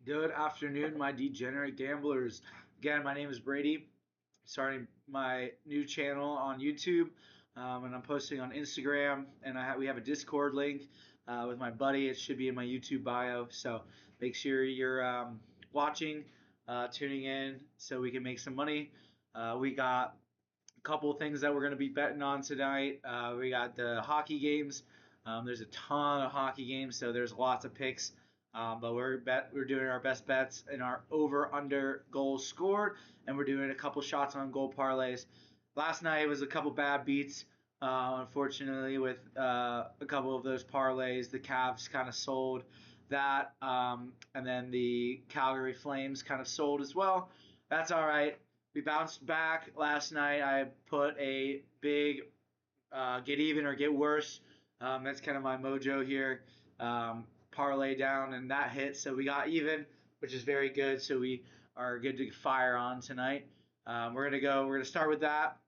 Good afternoon, my degenerate gamblers. Again, my name is Brady. Starting my new channel on YouTube, and I'm posting on Instagram. And we have a Discord link with my buddy. It should be in my YouTube bio. So make sure you're watching, tuning in, so we can make some money. We got a couple of things that we're going to be betting on tonight. We got the hockey games. There's a ton of hockey games, so there's lots of picks. But we're doing our best bets in our over under goals scored, and we're doing a couple shots on goal parlays. Last night was a couple bad beats. Unfortunately, with a couple of those parlays, the Cavs kind of sold that, and then the Calgary Flames kind of sold as well. That's all right. We bounced back last night. I put a big get even or get worse. That's kind of my mojo here. Parlay down, and that hit. So we got even, which is very good. So we are good to fire on tonight. We're gonna start with that.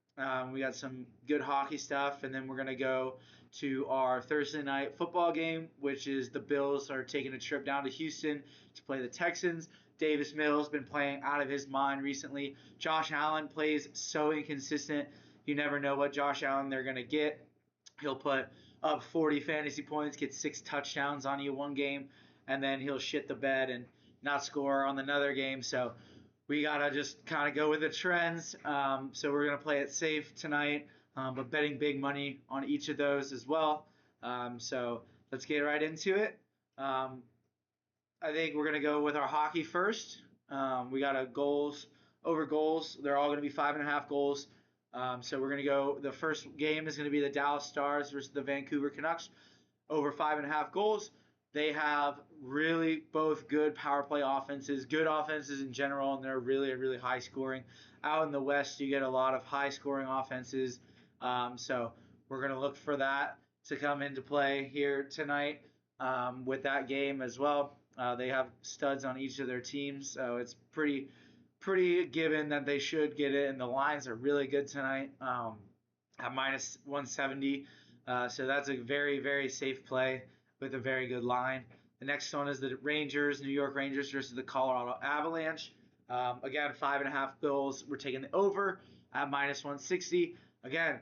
We got some good hockey stuff, and then we're gonna go to our Thursday night football game, which is the Bills are taking a trip down to Houston to play the Texans. Davis Mills been playing out of his mind recently. Josh Allen plays so inconsistent. You never know what Josh Allen they're gonna get. He'll put up 40 fantasy points, get 6 touchdowns on you one game, and then he'll shit the bed and not score on another game. So we gotta just kind of go with the trends. So we're gonna play it safe tonight, but betting big money on each of those as well. So let's get right into it. I think we're gonna go with our hockey first. We got a goals over goals. They're all gonna be 5.5 goals. So we're gonna go. The first game is gonna be the Dallas Stars versus the Vancouver Canucks, over 5.5 goals. They have really both good power play offenses, good offenses in general, and they're really high scoring. Out in the West, you get a lot of high scoring offenses. So we're gonna look for that to come into play here tonight with that game as well. They have studs on each of their teams, so it's pretty given that they should get it, and the lines are really good tonight at minus 170. So that's a very safe play with a very good line. The next one is the New York Rangers versus the Colorado Avalanche. Again, 5.5 goals. We're taking the over at minus 160. Again,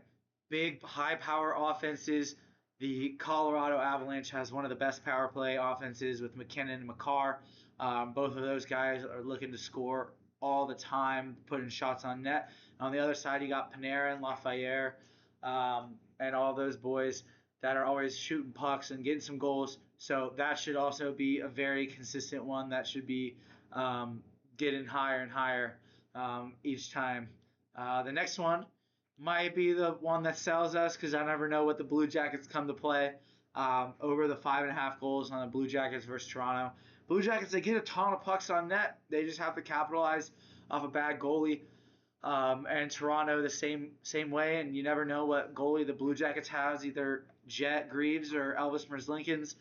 big high power offenses. The Colorado Avalanche has one of the best power play offenses with McKinnon and Makar. Both of those guys are looking to score all the time, putting shots on net. On the other side, you got Panarin, Lafayette, and all those boys that are always shooting pucks and getting some goals. So that should also be a very consistent one that should be getting higher and higher each time. The next one might be the one that sells us because I never know what the Blue Jackets come to play. Over the 5.5 goals on the Blue Jackets versus Toronto. Blue Jackets, they get a ton of pucks on net. They just have to capitalize off a bad goalie. And Toronto the same way, and you never know what goalie the Blue Jackets has, either Jet Greaves or Elvis Merzlikins.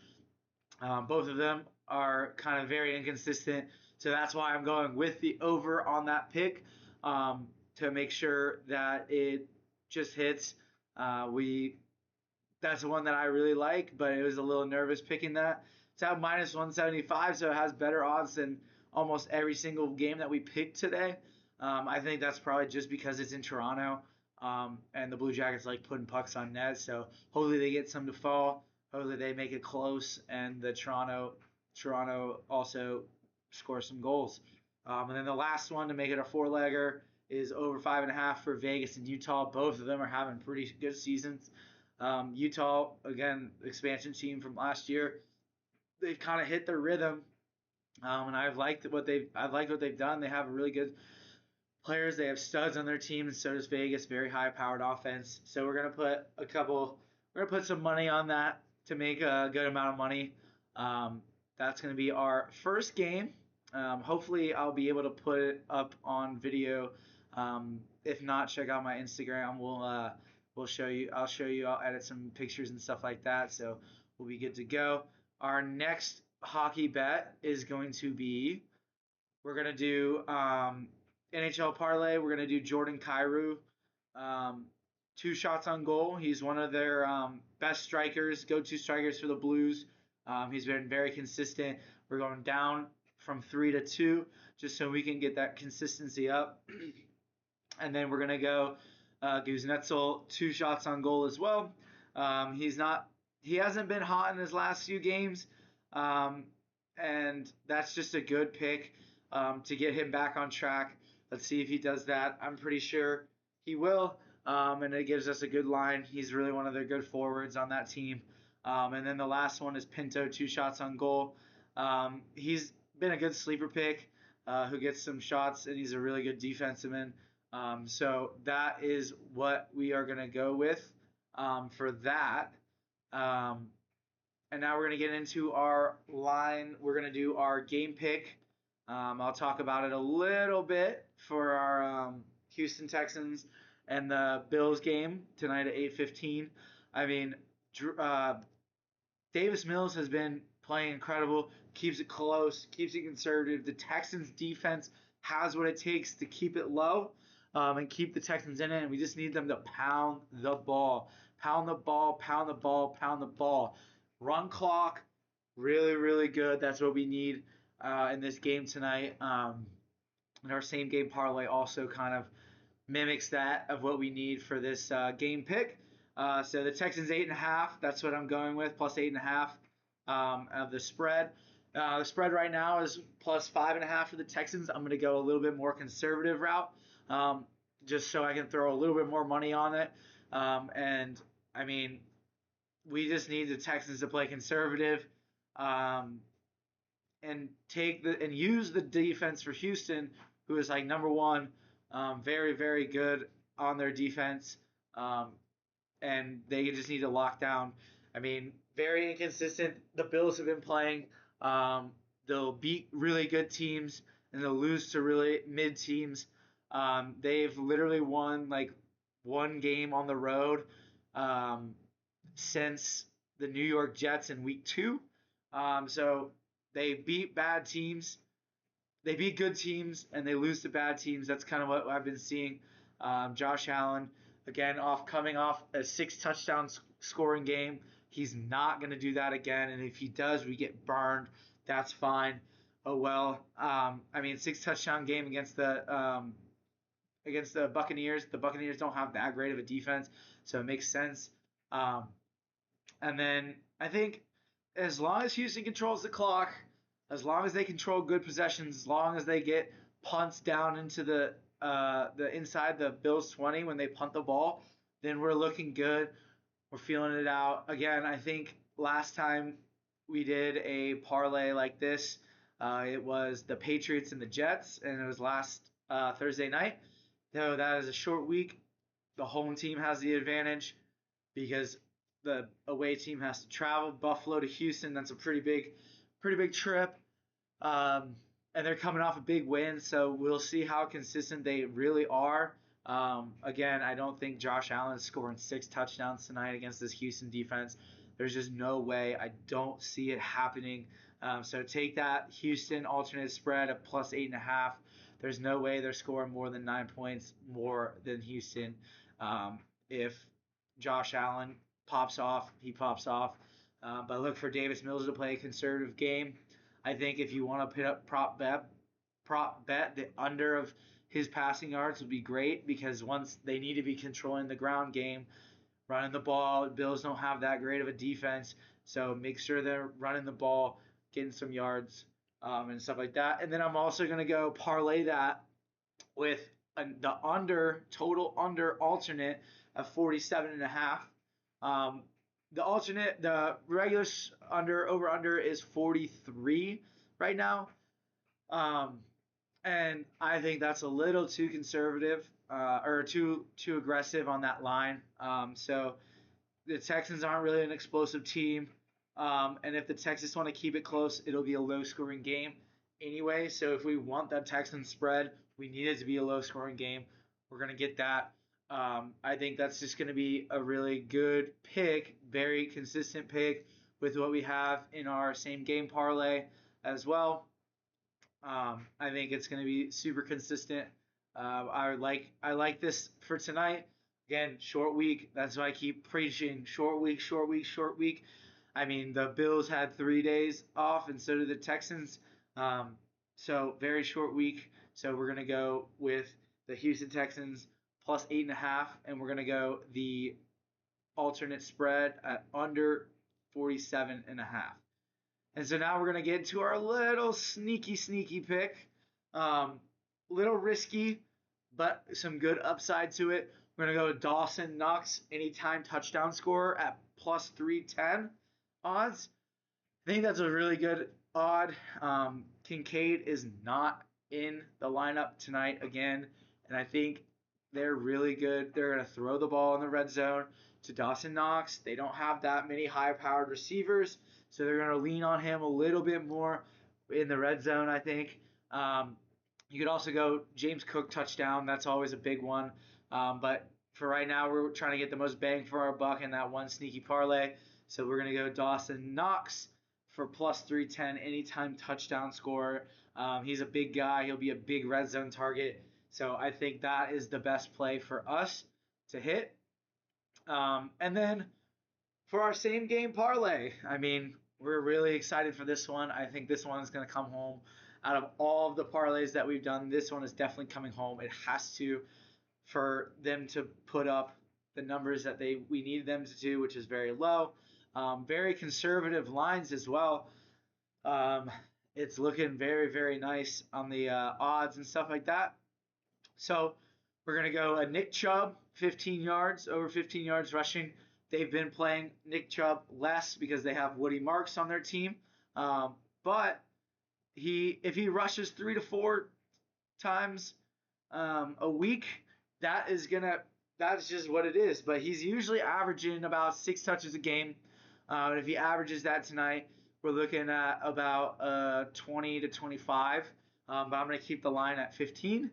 Both of them are kind of very inconsistent, so that's why I'm going with the over on that pick to make sure that it just hits. That's the one that I really like, but it was a little nervous picking that. It's at minus 175, so it has better odds than almost every single game that we picked today. I think that's probably just because it's in Toronto, and the Blue Jackets like putting pucks on net. So hopefully they get some to fall. Hopefully they make it close, and the Toronto also scores some goals. And then the last one to make it a four-legger is over 5.5 for Vegas and Utah. Both of them are having pretty good seasons. Utah, again, expansion team from last year, they've kind of hit their rhythm, and I've liked what they've done. They have really good players. They have studs on their team, and so does Vegas. Very high-powered offense. So we're gonna put some money on that to make a good amount of money. That's gonna be our first game. Hopefully, I'll be able to put it up on video. If not, check out my Instagram. We'll show you. I'll show you. I'll edit some pictures and stuff like that. So we'll be good to go. Our next hockey bet is going to be. We're gonna do NHL parlay. We're gonna do Jordan Kyrou, 2 shots on goal. He's one of their best strikers, go-to strikers for the Blues. He's been very consistent. We're going down from 3 to 2, just so we can get that consistency up. And then we're gonna go Kuznetsov 2 shots on goal as well. He hasn't been hot in his last few games, um, and that's just a good pick to get him back on track. Let's see if he does that. I'm pretty sure he will, and it gives us a good line. He's really one of the good forwards on that team. And then the last one is Pinto, 2 shots on goal. He's been a good sleeper pick who gets some shots, and he's a really good defenseman. So that is what we are going to go with for that. Um, and now we're going to get into our line. We're going to do our game pick. I'll talk about it a little bit for our Houston Texans and the Bills game tonight at 8:15. I mean, uh, Davis Mills has been playing incredible, keeps it close, keeps it conservative. The Texans defense has what it takes to keep it low and keep the Texans in it, and we just need them to pound the ball. Pound the ball, pound the ball, pound the ball. Run clock, really, really good. That's what we need in this game tonight. And our same game parlay also kind of mimics that of what we need for this game pick. So the Texans 8.5. That's what I'm going with, plus 8.5 of the spread. The spread right now is plus 5.5 for the Texans. I'm going to go a little bit more conservative route, just so I can throw a little bit more money on it. And I mean, we just need the Texans to play conservative, and use the defense for Houston, who is like number one, very, very good on their defense, and they just need to lock down. I mean, very inconsistent. The Bills have been playing. They'll beat really good teams and they'll lose to really mid teams. They've literally won like one game on the road since the New York Jets in week 2. So they beat bad teams. They beat good teams and they lose to bad teams. That's kind of what I've been seeing. Josh Allen, again, coming off a 6 touchdown scoring game. He's not going to do that again. And if he does, we get burned. That's fine. Oh, well. I mean, 6 touchdown game against the Buccaneers. The Buccaneers don't have that great of a defense, so it makes sense. And then I think as long as Houston controls the clock, as long as they control good possessions, as long as they get punts down into the inside the Bills 20 when they punt the ball, then we're looking good. We're feeling it out. Again, I think last time we did a parlay like this, it was the Patriots and the Jets, and it was last Thursday night. Though that is a short week, the home team has the advantage because the away team has to travel Buffalo to Houston. That's a pretty big trip. And they're coming off a big win, so we'll see how consistent they really are. Again, I don't think Josh Allen is scoring 6 touchdowns tonight against this Houston defense. There's just no way. I don't see it happening. So take that Houston alternate spread of plus 8.5. There's no way they're scoring more than 9 points more than Houston. If Josh Allen pops off, he pops off. But look for Davis Mills to play a conservative game. I think if you want to put up prop bet, the under of his passing yards would be great because once they need to be controlling the ground game, running the ball. Bills don't have that great of a defense, so make sure they're running the ball, getting some yards, and stuff like that. And then I'm also going to go parlay that with the total under alternate of 47.5. The regular over under is 43 right now. And I think that's a little too conservative or too aggressive on that line. So the Texans aren't really an explosive team. And if the Texans want to keep it close, it'll be a low-scoring game anyway. So if we want that Texans spread, we need it to be a low-scoring game. We're going to get that. I think that's just going to be a really good pick, very consistent pick with what we have in our same game parlay as well. I think it's going to be super consistent. I like this for tonight. Again, short week. That's why I keep preaching short week, short week, short week. I mean, the Bills had 3 days off, and so did the Texans. So very short week. So we're gonna go with the Houston Texans plus 8.5, and we're gonna go the alternate spread at under 47.5. And so now we're gonna get into our little sneaky pick. Um, little risky, but some good upside to it. We're gonna go with Dawson Knox anytime touchdown scorer at plus 310 odds. I think that's a really good odd. Kincaid is not in the lineup tonight again, and I think they're really good. They're going to throw the ball in the red zone to Dawson Knox. They don't have that many high-powered receivers, so they're going to lean on him a little bit more in the red zone, I think. You could also go James Cook touchdown. That's always a big one. But for right now, we're trying to get the most bang for our buck in that one sneaky parlay. So we're going to go Dawson Knox for plus 310 anytime touchdown scorer. He's a big guy. He'll be a big red zone target. So I think that is the best play for us to hit. And then for our same game parlay, I mean, we're really excited for this one. I think this one is going to come home. Out of all of the parlays that we've done, this one is definitely coming home. It has to, for them to put up the numbers that we need them to do, which is very low. Very conservative lines as well. It's looking very nice on the odds and stuff like that. So we're going to go a Nick Chubb, 15 yards, over 15 yards rushing. They've been playing Nick Chubb less because they have Woody Marks on their team. But if he rushes 3 to 4 times a week, that's just what it is. But he's usually averaging about 6 touches a game. And if he averages that tonight, we're looking at about 20 to 25. But I'm going to keep the line at 15.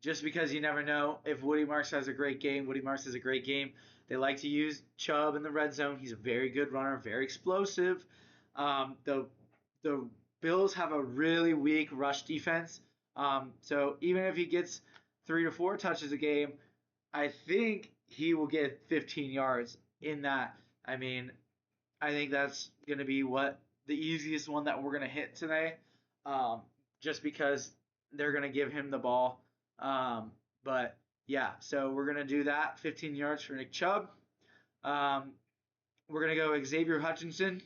Just because you never know if Woody Marks has a great game. Woody Marks has a great game. They like to use Chubb in the red zone. He's a very good runner, very explosive. The Bills have a really weak rush defense. So even if he gets 3 to 4 touches a game, I think he will get 15 yards in that. I mean, I think that's going to be the easiest one that we're going to hit today, just because they're going to give him the ball. But yeah, so we're going to do that. 15 yards for Nick Chubb. We're going to go Xavier Hutchinson,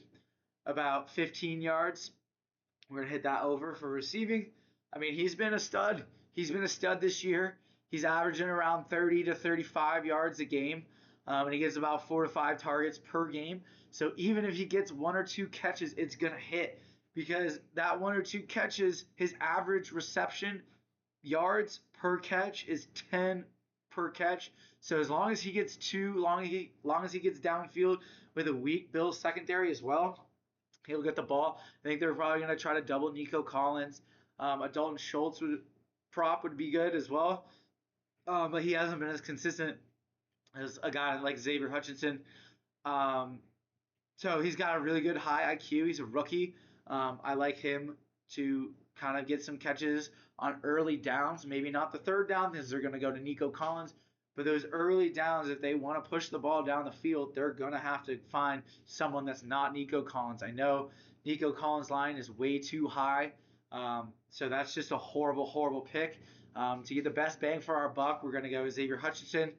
about 15 yards. We're going to hit that over for receiving. I mean, he's been a stud. He's been a stud this year. He's averaging around 30 to 35 yards a game, and he gets about 4 to 5 targets per game. So even if he gets 1 or 2 catches, it's going to hit, because that 1 or 2 catches, his average reception yards per catch is 10 per catch. So as long as he gets long as he gets downfield with a weak Bills secondary as well, he'll get the ball. I think they're probably going to try to double Nico Collins. A Dalton Schultz prop would be good as well. But he hasn't been as consistent as a guy like Xavier Hutchinson. So he's got a really good high IQ. He's a rookie. I like him to kind of get some catches on early downs. Maybe not the third down because they're going to go to Nico Collins. But those early downs, if they want to push the ball down the field, they're going to have to find someone that's not Nico Collins. I know Nico Collins' line is way too high. So that's just a horrible pick. To get the best bang for our buck, we're going to go Xavier Hutchinson.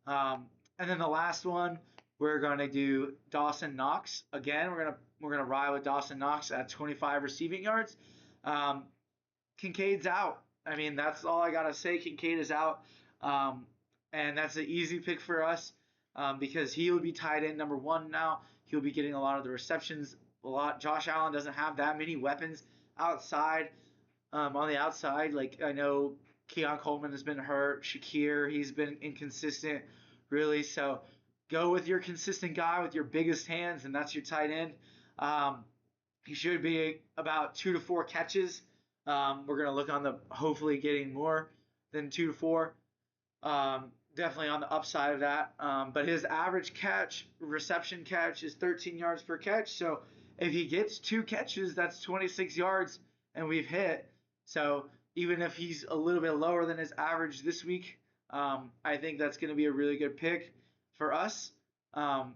And then the last one, we're going to do Dawson Knox. Again, we're going to ride with Dawson Knox at 25 receiving yards. Kincaid's out. I mean, that's all I got to say. Kincaid is out. And that's an easy pick for us, because he will be tied in number 1 now. He'll be getting a lot of the receptions. Josh Allen doesn't have that many weapons outside. On the outside, like, I know Keon Coleman has been hurt. Shakir, he's been inconsistent, really. So go with your consistent guy with your biggest hands, and that's your tight end. He should be about 2 to 4 catches. We're going to look on the hopefully getting more than 2 to 4. Definitely on the upside of that. But his average reception catch is 13 yards per catch. So if he gets 2 catches, that's 26 yards, and we've hit. So even if he's a little bit lower than his average this week, I think that's going to be a really good pick for us. And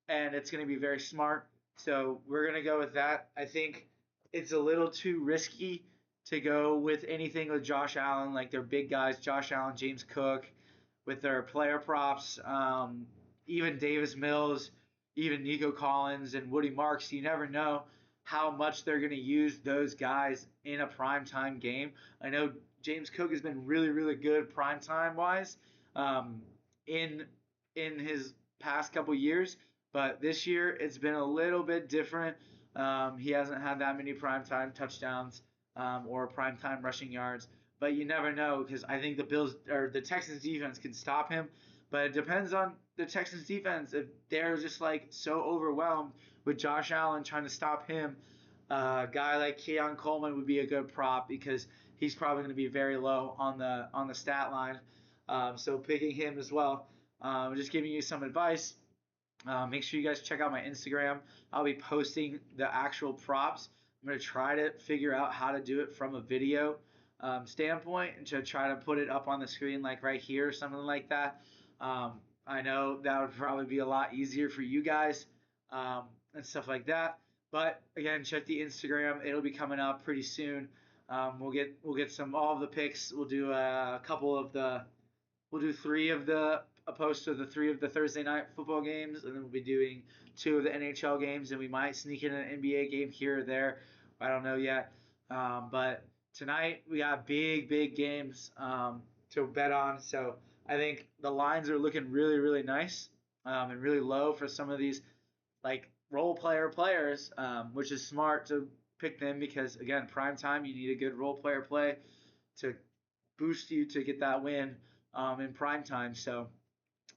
it's going to be very smart. So we're going to go with that. I think it's a little too risky to go with anything with Josh Allen, like their big guys, Josh Allen, James Cook, with their player props, even Davis Mills, even Nico Collins and Woody Marks. You never know how much they're going to use those guys in a primetime game. I know James Cook has been really, really good primetime wise um, in his past couple years, but this year it's been a little bit different. He hasn't had that many primetime touchdowns or primetime rushing yards, but you never know because I think the Bills or the Texans defense can stop him. But it depends on the Texans defense. If they're just like so overwhelmed with Josh Allen trying to stop him, a guy like Keon Coleman would be a good prop because he's probably going to be very low on the stat line. So picking him as well. Just giving you some advice. Make sure you guys check out my Instagram. I'll be posting the actual props. I'm going to try to figure out how to do it from a video standpoint and to try to put it up on the screen like right here or something like that. I know that would probably be a lot easier for you guys and stuff like that. But again, check the Instagram. It'll be coming up pretty soon. We'll get some all of the picks. We'll do a couple of the we'll do three of the a post of the three of the Thursday night football games, and then we'll be doing two of the NHL games, and we might sneak in an NBA game here or there. I don't know yet. But tonight we got big games to bet on. So I think the lines are looking really, really nice and really low for some of these like role player players, which is smart to pick them because again, prime time you need a good role player play to boost you to get that win in prime time. So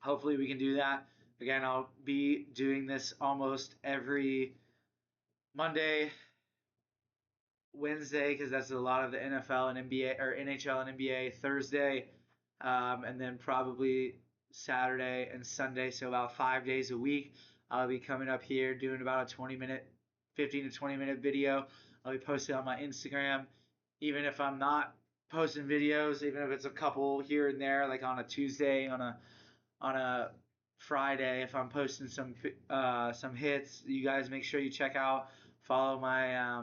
hopefully we can do that. Again, I'll be doing this almost every Monday, Wednesday, because that's a lot of the NFL and NBA or NHL and NBA Thursday, and then probably Saturday and Sunday. So about 5 days a week, I'll be coming up here doing about a 20-minute, 15 to 20-minute video. I'll be posting on my Instagram, even if I'm not posting videos, even if it's a couple here and there, like on a Tuesday, on a Friday, if I'm posting some hits. You guys make sure you check out, follow my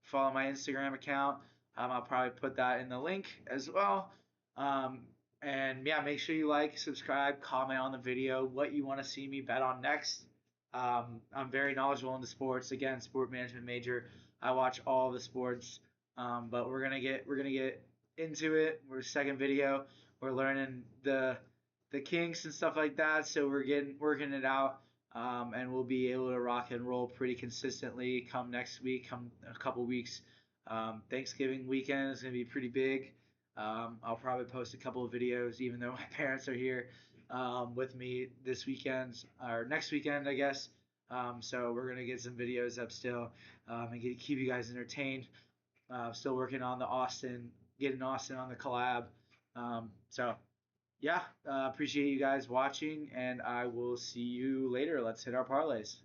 follow my Instagram account. I'll probably put that in the link as well. Um, and yeah, make sure you like, subscribe, comment on the video what you want to see me bet on next. I'm very knowledgeable in the sports. Again, sport management major. I watch all the sports. But we're gonna get into it. We're second video. We're learning the kinks and stuff like that. So we're getting working it out, and we'll be able to rock and roll pretty consistently. Come next week, come a couple weeks. Thanksgiving weekend is gonna be pretty big. I'll probably post a couple of videos, even though my parents are here with me this weekend or next weekend, I guess. So we're gonna get some videos up still and keep you guys entertained. Still working on getting Austin on the collab. So yeah, appreciate you guys watching, and I will see you later. Let's hit our parlays.